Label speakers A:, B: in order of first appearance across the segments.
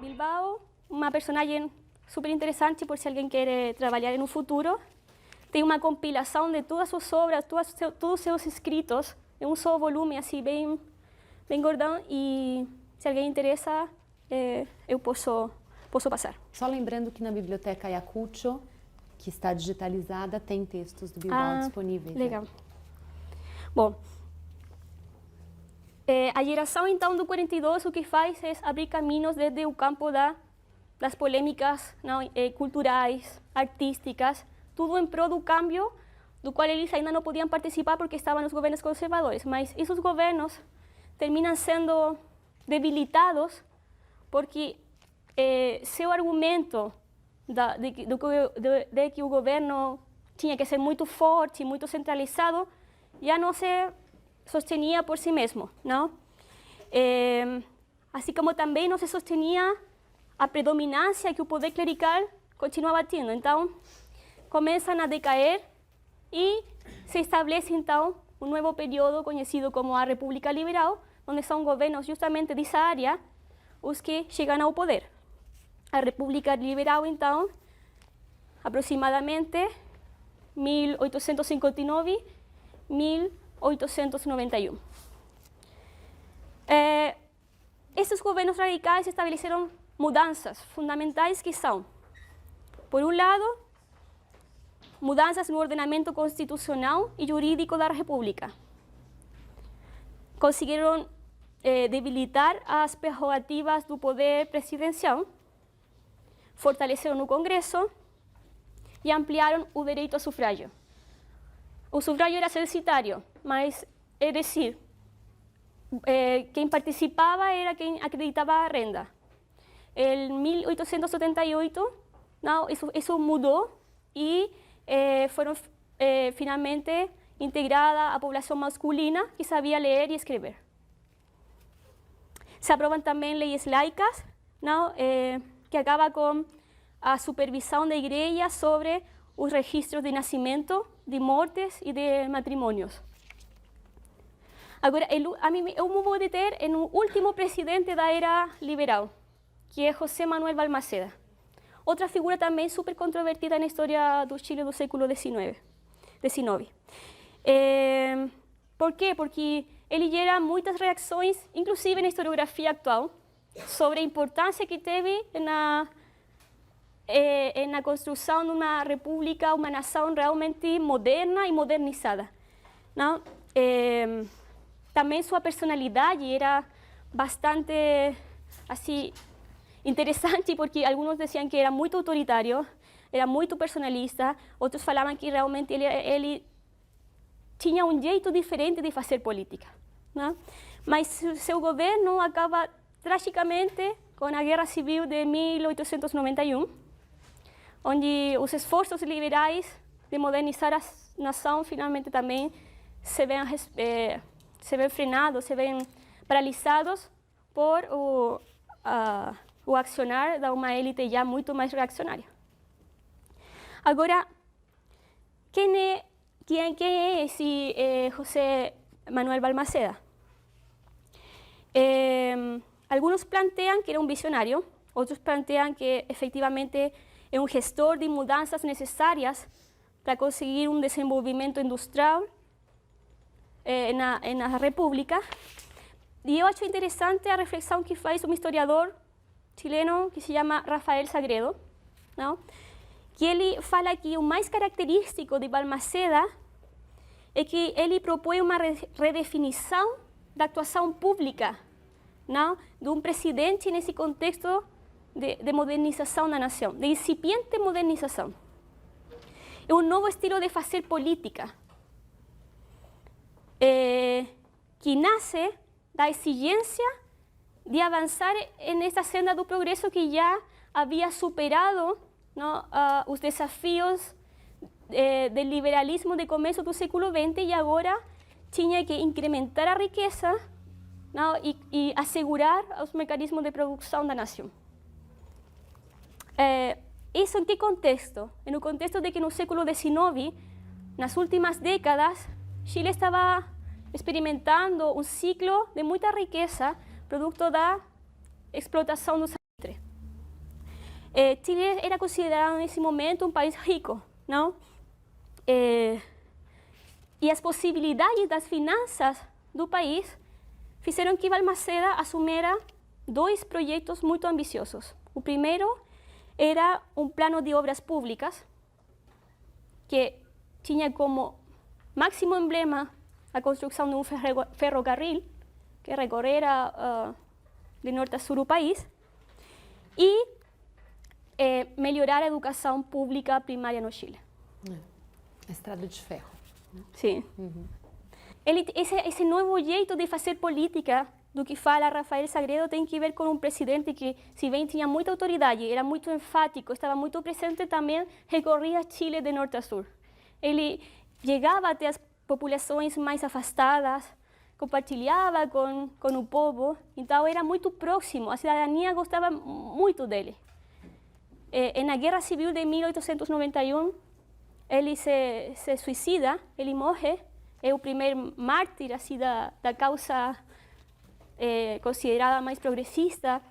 A: Bilbao, uma personagem super interessante por se alguém quer trabalhar no futuro. Tem uma compilação de todas suas obras, todos os seus escritos, em um só volume, assim, bem gordão. E se alguém interessa, eu posso passar.
B: Só lembrando que na Biblioteca Ayacucho, que está digitalizada, tem textos do Bilbao disponíveis.
A: Legal. Né? Bom, a geração, então, do 42, o que faz é abrir caminhos desde o campo das polêmicas culturais, artísticas, tudo em prol do cambio, do qual eles ainda não podiam participar porque estavam nos governos conservadores. Mas esses governos terminam sendo debilitados porque seu argumento de que o governo tinha que ser muito forte, muito centralizado, já não se sostenía por si mesmo, não? Assim como também não se sostenía a predominância que o poder clerical continuava tendo. Então, começam a decair e se estabelece, então, um novo período conhecido como a República Liberal, onde são governos justamente dessa área os que chegam ao poder. A República Liberal, então, aproximadamente 1859, 1891. Esses governos radicais estabeleceram mudanças fundamentais que são, por um lado, mudanças no ordenamento constitucional e jurídico da República. Conseguiram debilitar as prerrogativas do poder presidencial, fortaleceram o Congresso e ampliaram o direito ao sufrágio. O sufrágio era censitário, mas, é decir, quem participava era quem acreditava a renda. Em 1878, não, isso mudou e foram finalmente integrada a população masculina que sabia ler e escrever. Se aprovam também leis laicas, não, que acaba com a supervisão da igreja sobre os registros de nascimento, de mortes e de matrimônios. Agora, eu me vou deter no último presidente da era liberal, que é José Manuel Balmaceda. Outra figura também super controvertida na história do Chile do século XIX. Por quê? Porque ele gera muitas reações, inclusive na historiografia atual, sobre a importância que teve na construção de uma república, uma nação realmente moderna e modernizada. Não? Também sua personalidade era bastante assim, interessante, porque alguns diziam que era muito autoritário, era muito personalista, outros falavam que realmente ele tinha um jeito diferente de fazer política. Não? Mas seu governo acaba tragicamente com a Guerra Civil de 1891, onde os esforços liberais de modernizar a nação finalmente também se veem frenados, se veem paralisados por o accionar de uma élite já muito mais reacionária. Agora, quem é esse José Manuel Balmaceda? Alguns planteam que era um visionário, outros planteam que efetivamente é um gestor de mudanças necessárias para conseguir um desenvolvimento industrial na República. E eu acho interessante a reflexão que faz um historiador chileno que se chama Rafael Sagredo, não? Que ele fala que o mais característico de Balmaceda é que ele propõe uma redefinição da atuação pública, não? De um presidente nesse contexto de modernização da nação, de incipiente modernização. É um novo estilo de fazer política, que nasce da exigência de avançar nesta senda do progresso que já havia superado, não, os desafios do liberalismo de começo do século XX e agora tinha que incrementar a riqueza, não, e assegurar os mecanismos de produção da nação. ¿eso en qué contexto? En un contexto de que en el século XIX, en las últimas décadas, Chile estaba experimentando un ciclo de mucha riqueza producto da explotação do salitre. Chile era considerado nesse momento um país rico, não? E as possibilidades das finanças do país fizeram que Balmaceda assumira dois projetos muito ambiciosos. O primeiro era um plano de obras públicas que tinha como máximo emblema a construção de um ferrocarril que recorrera de norte a sul o país e melhorar a educação pública primária no Chile.
B: A estrada de ferro.
A: Sim. Esse novo jeito de fazer política do que fala Rafael Sagredo tem que ver com um presidente que, se bem tinha muita autoridade, era muito enfático, estava muito presente também, recorria Chile de norte a sul. Ele chegava até as populações mais afastadas, compartilhava com o povo, então era muito próximo, a cidadania gostava muito dele. Na Guerra Civil de 1891, ele se suicida, ele morre, é o primeiro mártir assim, da causa considerada mais progressista,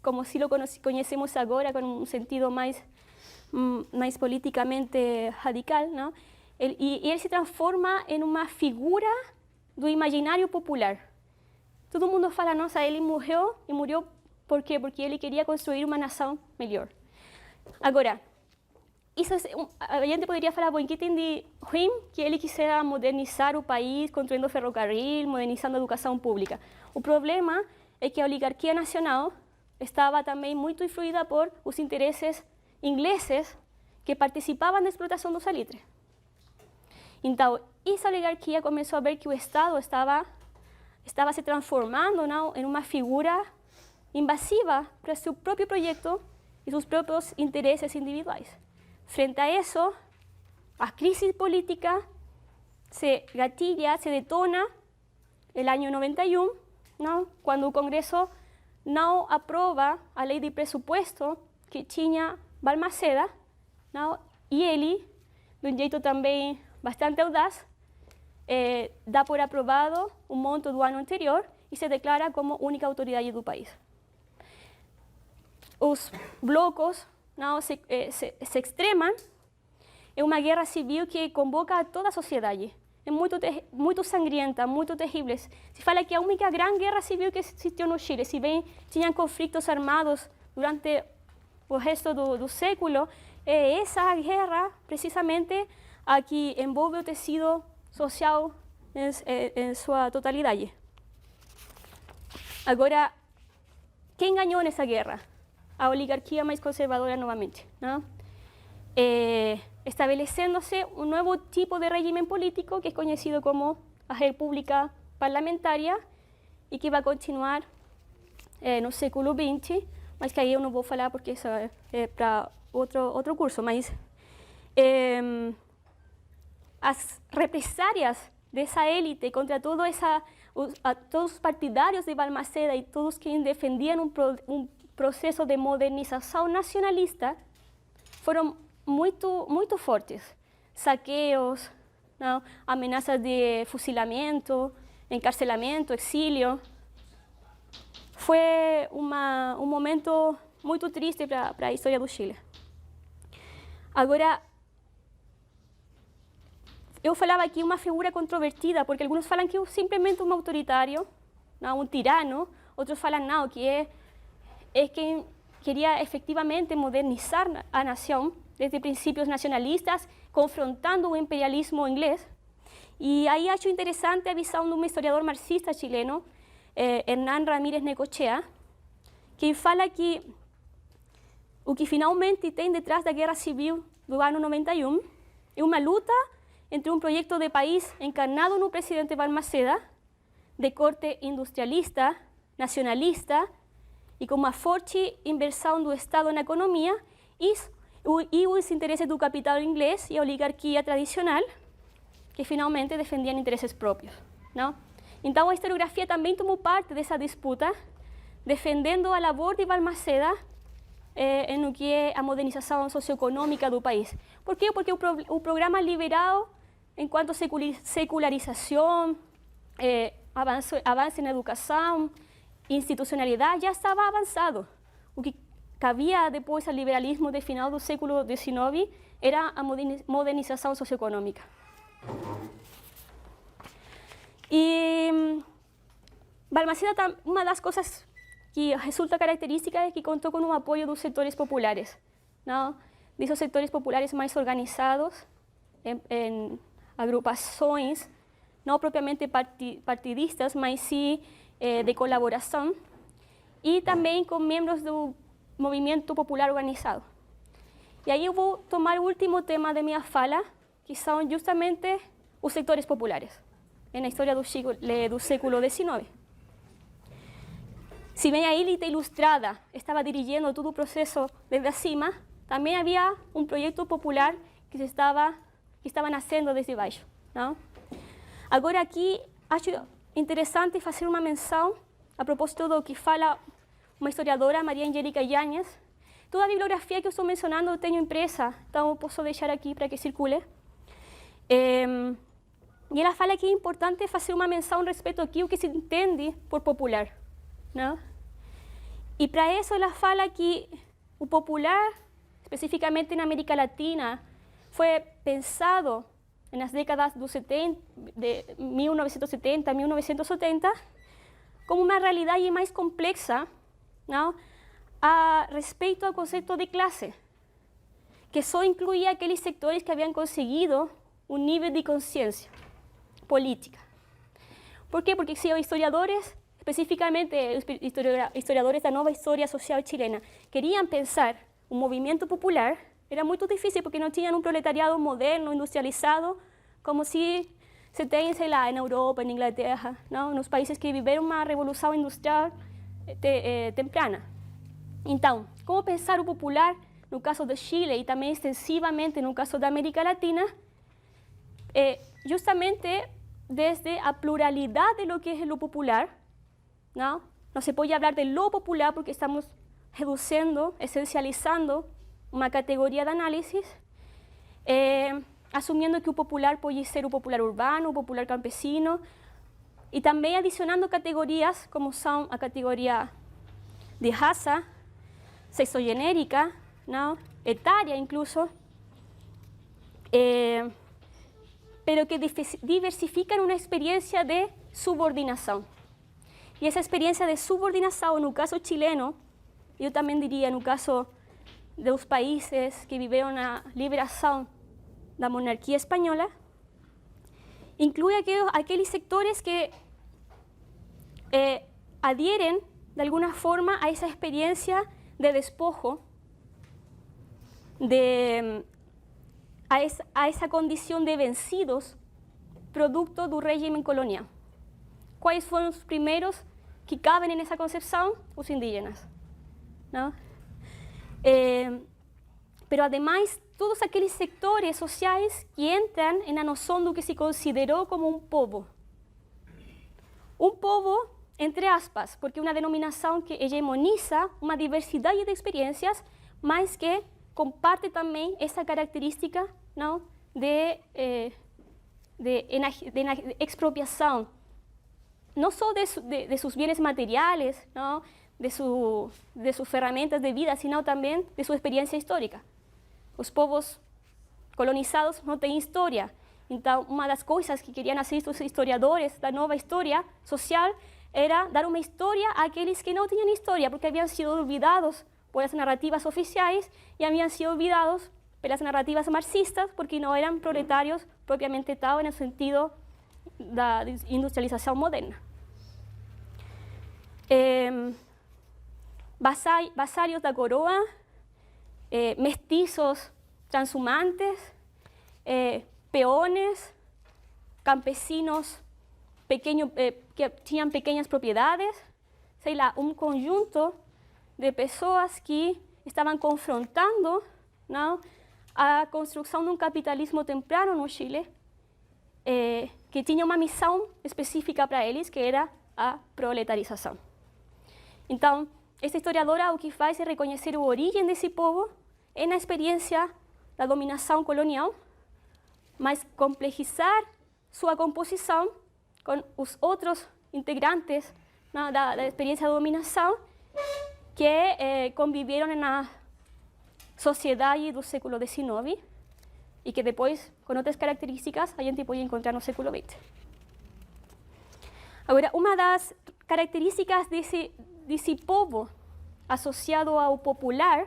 A: como se lo conhecemos agora, com um sentido mais politicamente radical, não? E ele se transforma em uma figura do imaginário popular. Todo mundo fala, nossa, ele morreu, e morreu por quê? Porque ele queria construir uma nação melhor. Agora, isso a gente poderia falar, bom, que tem de ruim que ele quisera modernizar o país, construindo ferrocarril, modernizando a educação pública. O problema é que a oligarquia nacional estava também muito influída por os interesses ingleses que participavam da explotação do salitre. Então, essa oligarquia começou a ver que o Estado estava se transformando, não, em uma figura invasiva para seu próprio projeto e seus próprios interesses individuais. Frente a isso, a crise política se gatilla, se detona no ano 91, não, quando o Congresso não aprova a lei de presupuesto que tinha Balmaceda, não, e ele, de um jeito também bastante audaz, dá por aprovado um monto do ano anterior e se declara como única autoridade do país. Os blocos não, se extremam, é uma guerra civil que convoca a toda a sociedade. É muito sangrienta, muito terrível. Se fala que a única grande guerra civil que existiu no Chile, se bem tinham conflitos armados durante o resto do século, é essa guerra, precisamente, a que envolve o tecido social em sua totalidade. Agora, quem ganhou nessa guerra? A oligarquia mais conservadora novamente, não? Estabelecendo-se um novo tipo de regime político que é conhecido como a República Parlamentaria e que vai continuar no século XX, mas que aí eu não vou falar porque isso é para outro curso, mas as represárias dessa élite contra todos os partidários de Balmaceda e todos quem defendiam um processo de modernização nacionalista foram muito fortes. Saqueos, não? Ameaças de fuzilamento, encarcelamento, exílio. Foi um momento muito triste para a história do Chile. Agora, eu falava aqui uma figura controvertida, porque alguns falam que é simplesmente um autoritário, não, um tirano, outros falam não, que é quem queria efetivamente modernizar a nação desde princípios nacionalistas, confrontando o imperialismo inglês. E aí acho interessante a visão de um historiador marxista chileno, Hernán Ramírez Necochea, que fala que o que finalmente tem detrás da Guerra Civil do ano 91 é uma luta entre um projeto de país encarnado no presidente Balmaceda, de corte industrialista, nacionalista, e com uma forte inversão do Estado na economia, e os interesses do capital inglês e a oligarquia tradicional, que finalmente defendiam interesses próprios, não? Então a historiografia também tomou parte dessa disputa, defendendo a labor de Balmaceda no que é a modernização socioeconômica do país. Por quê? Porque o programa liberal, enquanto secularização, avanço na educação, institucionalidade, já estava avançado. O que cabia depois ao liberalismo do final do século XIX era a modernização socioeconômica. E Balmaceda, uma das coisas que resulta característica é que contou com o apoio dos setores populares, não? Desses setores populares mais organizados em agrupações, não propriamente partidistas, mas sim de colaboração, e também com membros do movimento popular organizado. E aí eu vou tomar o último tema de minha fala, que são justamente os setores populares, na história do século XIX. Si bem a élite ilustrada estava dirigindo todo o processo desde acima, também havia um projeto popular que estava nascendo desde baixo, não? Agora aqui acho interessante fazer uma menção a propósito do que fala uma historiadora, Maria Angélica Yáñez. Toda a bibliografia que eu estou mencionando eu tenho impressa, então eu posso deixar aqui para que circule. E ela fala que é importante fazer uma menção a respeito aqui o que se entende por popular, não? E para isso ela fala que o popular, especificamente na América Latina, foi pensado nas décadas de 1970 a 1980 como uma realidade mais complexa, não? A respeito ao conceito de classe, que só incluía aqueles setores que haviam conseguido um nível de consciência política. Por quê? Porque se os historiadores, especificamente os historiadores da nova história social chilena, queriam pensar um movimento popular, era muito difícil porque não tinham um proletariado moderno, industrializado, como se tem, sei lá, na Europa, na Inglaterra, não? Nos países que viveram uma revolução industrial temprana. Então, como pensar o popular no caso do Chile e também extensivamente no caso da América Latina, justamente desde a pluralidade de lo que é o popular, não? Não se pode falar de lo popular porque estamos reduzindo, essencializando uma categoria de análise, assumindo que o popular pode ser o popular urbano, o popular campesino, e também adicionando categorias como são a categoria de raça, sexogenérica, não? Etária incluso, pero que diversificam uma experiência de subordinação. E essa experiência de subordinação, no caso chileno, eu também diria no caso dos países que viveram a liberação da monarquia espanhola, inclui aqueles setores que adherem, de alguma forma, a essa experiência de despojo, a essa condição de vencidos, producto do regime colonial. Quais foram os primeiros que cabem nessa concepção? Os indígenas, não? Pero además, todos aqueles setores sociais que entram na noção do que se considerou como um povo. Um povo, entre aspas, porque é uma denominação que hegemoniza uma diversidade de experiências, mas que comparte também essa característica, não, de expropriação, não só de seus bens materiais, não, de suas ferramentas de vida, sino também de sua experiência histórica. Os povos colonizados não têm história. Então, uma das coisas que queriam fazer os historiadores da nova história social era dar uma história àqueles que não tinham história, porque haviam sido olvidados por as narrativas oficiais e haviam sido olvidados pelas narrativas marxistas, porque não eram proletários propriamente tal, no sentido da industrialização moderna. Vasallos da coroa, mestizos transhumantes, peones, campesinos pequeños, que tinham pequeñas propriedades, sei lá, um conjunto de pessoas que estavam confrontando, não, a construção de um capitalismo temprano no Chile, que tinha uma missão específica para eles, que era a proletarização. Então, esta historiadora o que faz é reconhecer a origem desse povo na experiência da dominação colonial, mas complexizar sua composição com os outros integrantes da experiência da dominação que conviveram na sociedade do século XIX e que depois, com outras características, a gente pode encontrar no século XX. Agora, uma das características desse povo associado ao popular,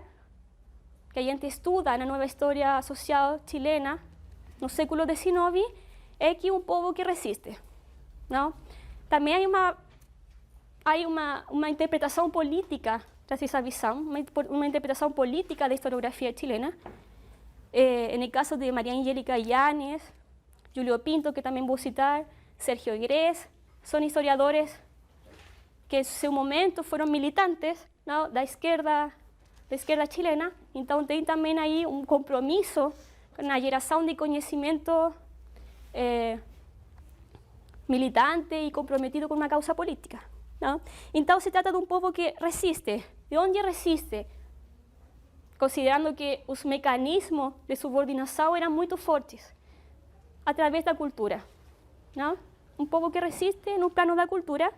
A: que a gente estuda na nova história social chilena no século XIX, é que é um povo que resiste. Não? Também há uma interpretação política dessa visão, uma interpretação política da historiografia chilena. No caso de Maria Angélica Yáñez, Julio Pinto, que também vou citar, Sergio Grés, são historiadores que em seu momento foram militantes, não, da esquerda chilena, então tem também aí um compromisso na geração de conhecimento militante e comprometido com uma causa política. Não? Então se trata de um povo que resiste. De onde resiste? Considerando que os mecanismos de subordinação eram muito fortes, através da cultura. Não? Um povo que resiste no plano da cultura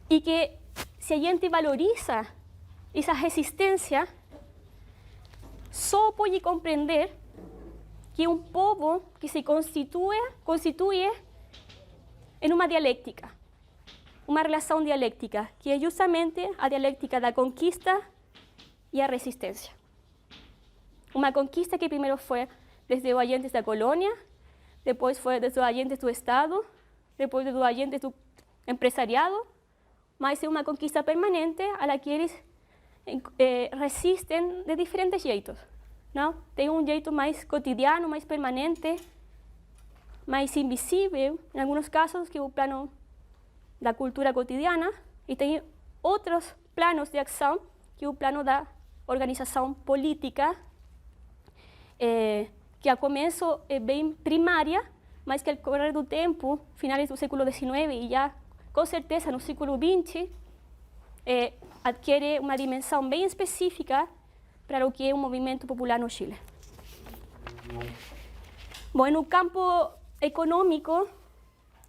A: e que, se a gente valoriza essa resistência, só pode compreender que um povo que se constitui em uma dialética, uma relação dialética, que é justamente a dialética da conquista e a resistência. Uma conquista que primeiro foi desde os agentes da colônia, depois foi desde os agentes do Estado, depois dos agentes do empresariado, mas é uma conquista permanente a la que eles resistem de diferentes jeitos. Não? Tem um jeito mais cotidiano, mais permanente, mais invisível, em alguns casos, que é o plano da cultura cotidiana, e tem outros planos de ação, que é o plano da organização política, que a começo é bem primária, mas que ao correr do tempo, finais do século XIX e já com certeza no século XX, adquire uma dimensão bem específica para o que é o movimento popular no Chile. Bom, no campo econômico,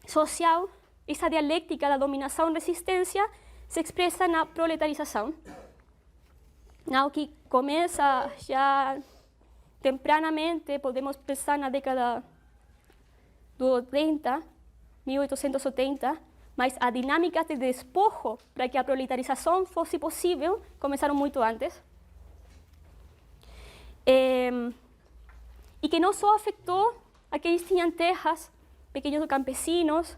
A: social, essa dialética da dominação-resistência se expressa na proletarização, que começa já tempranamente, podemos pensar na década do 80, 1880, mas as dinâmicas de despojo para que a proletarização fosse possível começaram muito antes. E que não só afetou aqueles que tinham terras, pequenos campesinos,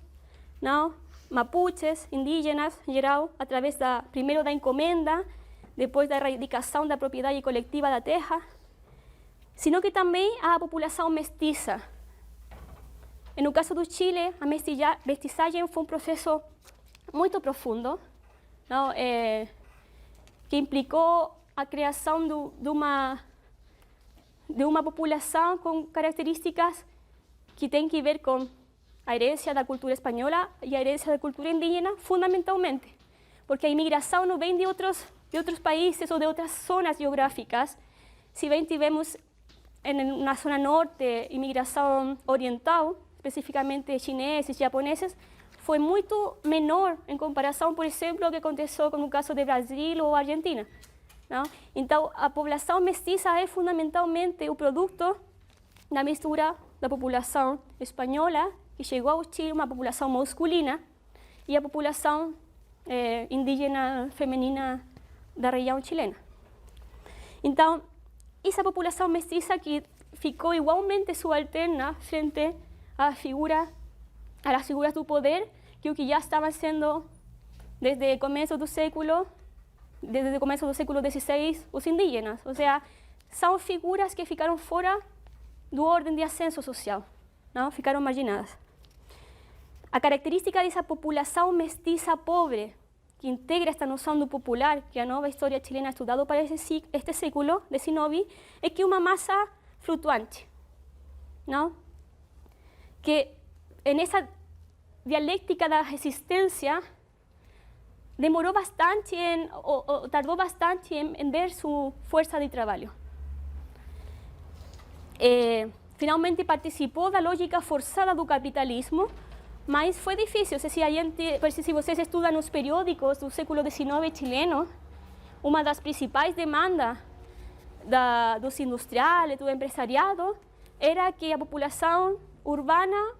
A: não? Mapuches, indígenas em geral, através primeiro da encomenda, depois da erradicação da propriedade coletiva da terra, sino que também a população mestiça. No caso do Chile, a mestiçagem foi um processo muito profundo, não? Que implicou a criação de uma população com características que têm que ver com a herência da cultura espanhola e a herência da cultura indígena, fundamentalmente, porque a imigração não vem de outros países ou de outras zonas geográficas. Se bem tivemos na zona norte imigração oriental, especificamente chineses, japoneses, foi muito menor em comparação, por exemplo, ao que aconteceu no caso de Brasil ou Argentina. Não? Então, a população mestiça é fundamentalmente o produto da mistura da população espanhola, que chegou ao Chile, uma população masculina, e a população indígena feminina da região chilena. Então, essa população mestiça que ficou igualmente subalterna frente às figuras do poder, que o que já estavam sendo desde o começo do século XVI, os indígenas. Ou seja, são figuras que ficaram fora do ordem de ascenso social, não? Ficaram marginadas. A característica dessa população mestiça pobre, que integra esta noção do popular, que a nova história chilena ha estudado para este século XIX, é que é uma massa flutuante, não? Que nessa dialéctica da resistência, demoró bastante o tardó bastante en ver su fuerza de trabajo. Finalmente participou da lógica forçada do capitalismo, mas foi difícil. Se vocês estudam os periódicos do século XIX chileno, uma das principais demandas dos industriais, do empresariado, era que a população urbana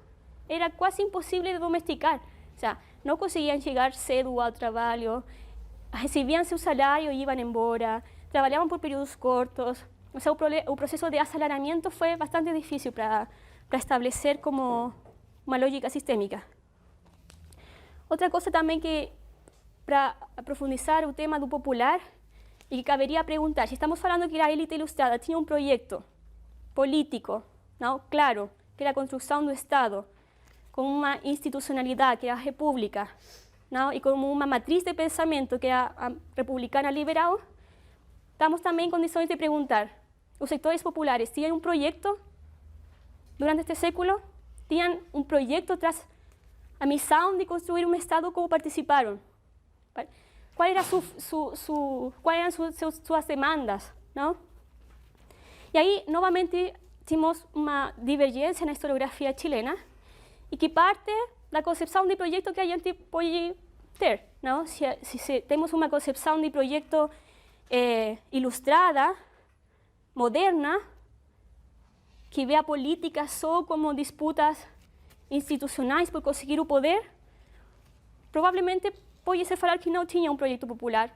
A: era quase impossível de domesticar. O sea, não conseguiam chegar cedo ao trabalho, recebiam seu salário e iam embora, trabalhavam por períodos cortos. O sea, o proceso de asalariamiento fue bastante difícil para establecer como una lógica sistémica. Otra cosa también que, para profundizar el tema do popular, y que cabería preguntar, si estamos hablando que la élite ilustrada tenía un proyecto político, ¿no? Claro, que era la construcción del Estado, con una institucionalidad que era la república, ¿no? Y como una matriz de pensamiento que era republicana liberal, estamos también en condiciones de preguntar, ¿los sectores populares tienen un proyecto durante este século? ¿Tienen un proyecto tras la misión de construir un Estado? ¿Cómo participaron? ¿Cuáles eran sus demandas? ¿No? Y ahí, nuevamente, tuvimos una divergencia en la historiografía chilena y que parte de la concepción de proyecto que a gente puede tener, ¿no? Si tenemos una concepción de proyecto ilustrada, moderna, que ve a política só como disputas institucionais por conseguir o poder, provavelmente pode ser falar que não tinha um projeto popular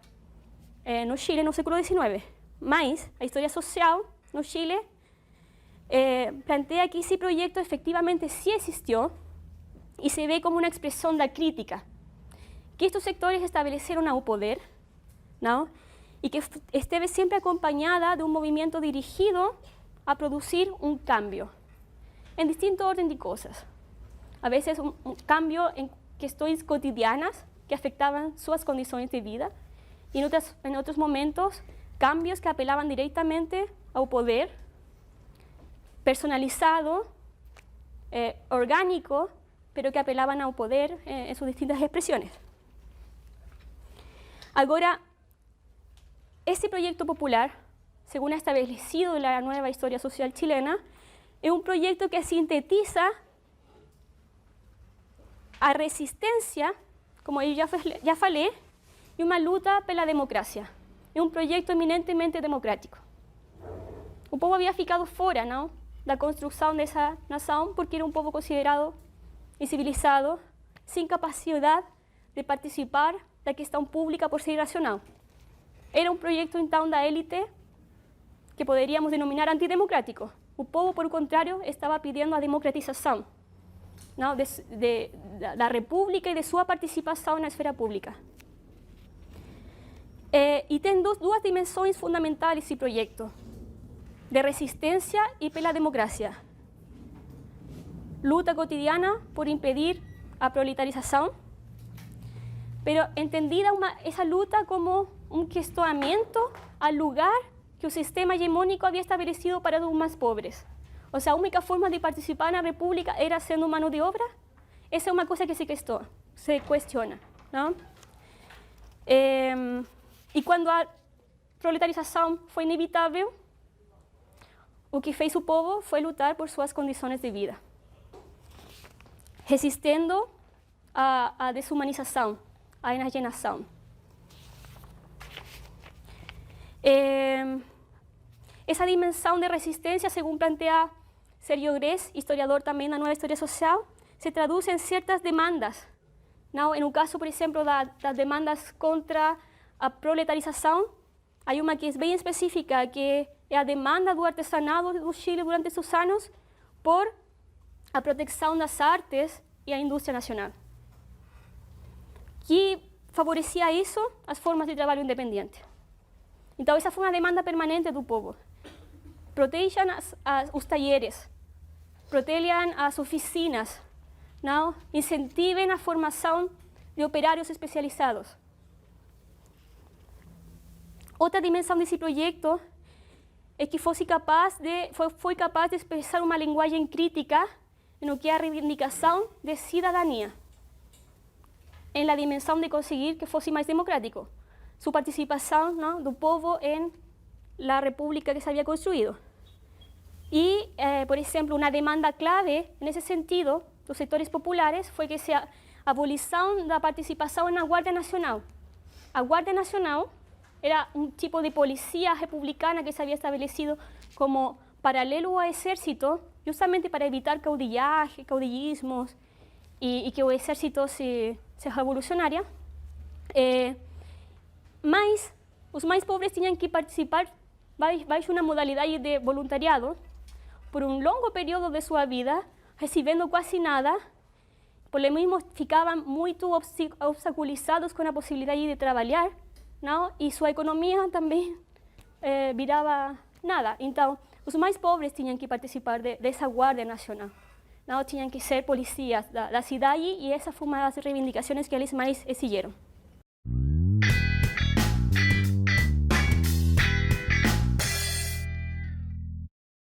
A: no Chile no século XIX. Mas a história social no Chile plantea que esse projeto efectivamente sí existió y se ve como una expresión de la crítica, que estos sectores establecieron ao poder, ¿no? Y que esteve siempre acompañada de un movimiento dirigido a producir un cambio en distinto orden de cosas. A veces un cambio en cuestiones cotidianas que afectaban sus condiciones de vida y en otros momentos cambios que apelaban directamente al poder personalizado, orgánico, pero que apelaban al poder en sus distintas expresiones. Ahora, este proyecto popular, según ha establecido la nueva historia social chilena, es un proyecto que sintetiza a resistencia, como yo ya falei, y una lucha por la democracia. Es un proyecto eminentemente democrático. O povo había ficado fora, ¿no?, da construcción de esa nación porque era un povo considerado incivilizado, sin capacidad de participar da questão pública por ser irracional. Era um projeto, então, da élite que poderíamos denominar antidemocrático. O povo, por contrário, estava pedindo a democratização, não, da república e de sua participação na esfera pública. E tem duas dimensões fundamentais esse projeto, de resistência e pela democracia. Luta cotidiana por impedir a proletarização, pero entendida esa lucha como un cuestionamiento al lugar que el sistema hegemónico había establecido para los más pobres. O sea, la única forma de participar en la república era siendo mano de obra. Esa es una cosa que se cuestiona, ¿no? Y cuando la proletarización fue inevitable, lo que fez o povo fue luchar por sus condiciones de vida, resistiendo a deshumanización, a enajenación. Esa dimensión de resistencia, según plantea Sergio Grés, historiador también de la nueva historia social, se traduce en ciertas demandas, ¿no? En un caso, por ejemplo, las demandas contra la proletarización, hay una que es bien específica, que es la demanda do artesanado do Chile durante estos años por la protección de las artes y la industria nacional, que favorecía eso, las formas de trabajo independiente. Entonces, esa fue una demanda permanente del povo. Protejan os talleres, protejan as oficinas, ¿no? Incentiven a formación de operarios especializados. Otra dimensión de ese proyecto es que fue capaz de expresar una lenguaje crítica en lo que es la reivindicación de ciudadanía. em la dimensão de conseguir que fosse mais democrático, sua participação, não, do povo em la república que se había construido. Y, por ejemplo, una demanda clave en ese sentido, los sectores populares, fue que se abolición la participación en la Guardia Nacional. La Guardia Nacional era un tipo de policía republicana que se había establecido como paralelo al ejército, justamente para evitar caudillaje, caudillismos y que el ejército se revolucionaria. Mas los más pobres tenían que participar bajo una modalidad de voluntariado por un longo período de su vida, recibiendo casi nada, por lo mismo ficaban muy obstaculizados con la posibilidad de trabajar, ¿no? Y su economía también viraba nada. Entonces, los más pobres tenían que participar de esa Guardia Nacional, ¿no? Tenían que ser policías de la ciudad y esas fueron las reivindicaciones que ellos más exigieron.